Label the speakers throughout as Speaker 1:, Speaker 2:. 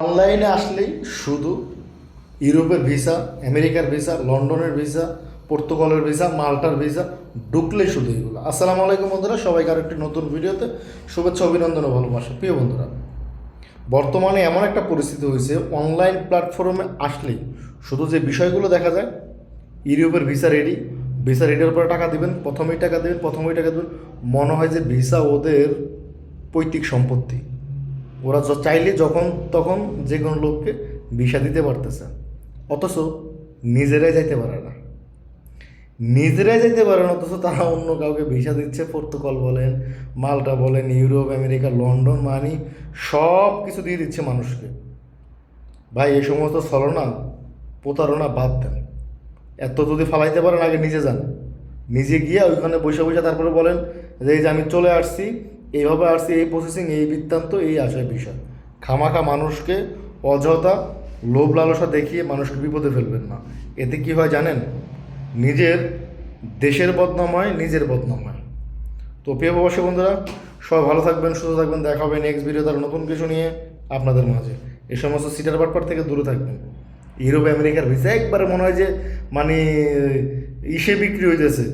Speaker 1: অনলাইনে আসলেই শুধু ইউরোপের ভিসা, আমেরিকার ভিসা, লন্ডনের ভিসা, পর্তুগালের ভিসা, মাল্টার ভিসা, ঢুকলেই শুধু এগুলো। আসসালামু আলাইকুম বন্ধুরা, সবাইকে আরেকটি নতুন ভিডিওতে শুভেচ্ছা, অভিনন্দন ও ভালোবাসা। প্রিয় বন্ধুরা, বর্তমানে এমন একটা পরিস্থিতি হয়েছে, অনলাইন প্ল্যাটফর্মে আসলেই শুধু যে বিষয়গুলো দেখা যায়, ইউরোপের ভিসা রেডি, ভিসা রেডির উপরে টাকা দিবেন, প্রথমেই টাকা দেবেন, মনে হয় যে ভিসা ওদের পৈতৃক সম্পত্তি। ওরা চাইলে যখন তখন যে কোনো লোককে ভিসা দিতে পারতেছে, অথচ নিজেরাই যাইতে পারে না। অথচ তারা অন্য কাউকে ভিসা দিচ্ছে। পর্তুগাল বলেন, মাল্টা বলেন, ইউরোপ, আমেরিকা, লন্ডন, মানি সব কিছু দিয়ে দিচ্ছে মানুষকে। ভাই, এই সমস্ত ছলনা, প্রতারণা বাদ দেন। এত যদি ফালাইতে পারেন, আগে নিজে যান, নিজে গিয়ে ওইখানে বসে বসে তারপরে বলেন যে এই যে আমি চলে আসছি, এইভাবে আসছি, এই প্রসেসিং, এই বৃত্তান্ত, এই আশয় বিষয়। খামাখা মানুষকে অযথা লোভ লালসা দেখিয়ে মানুষকে বিপদে ফেলবেন না। এতে কি হয় জানেন? নিজের দেশের বদনাম হয়, নিজের বদনাম হয়। তো প্রিয় প্রবাসী বন্ধুরা, সবাই ভালো থাকবেন, সুস্থ থাকবেন। দেখা হবে নেক্সট ভিডিও তার নতুন কিছু নিয়ে আপনাদের মাঝে। এই সমস্ত সিটার বাটপার থেকে দূরে থাকবেন। ইউরোপ আমেরিকার ভিসা একবারে মনে হয় যে মানে ইসে বিক্রি হইতেছে।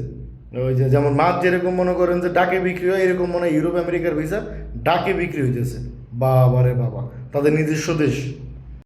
Speaker 1: ওই যে যেমন মাছ যেরকম মনে করেন যে ডাকে বিক্রি হয়, এরকম মনে হয় ইউরোপ আমেরিকার ভিসা ডাকে বিক্রি হইতেছে। বাবা রে বাবা, তাদের নিজস্ব দেশ।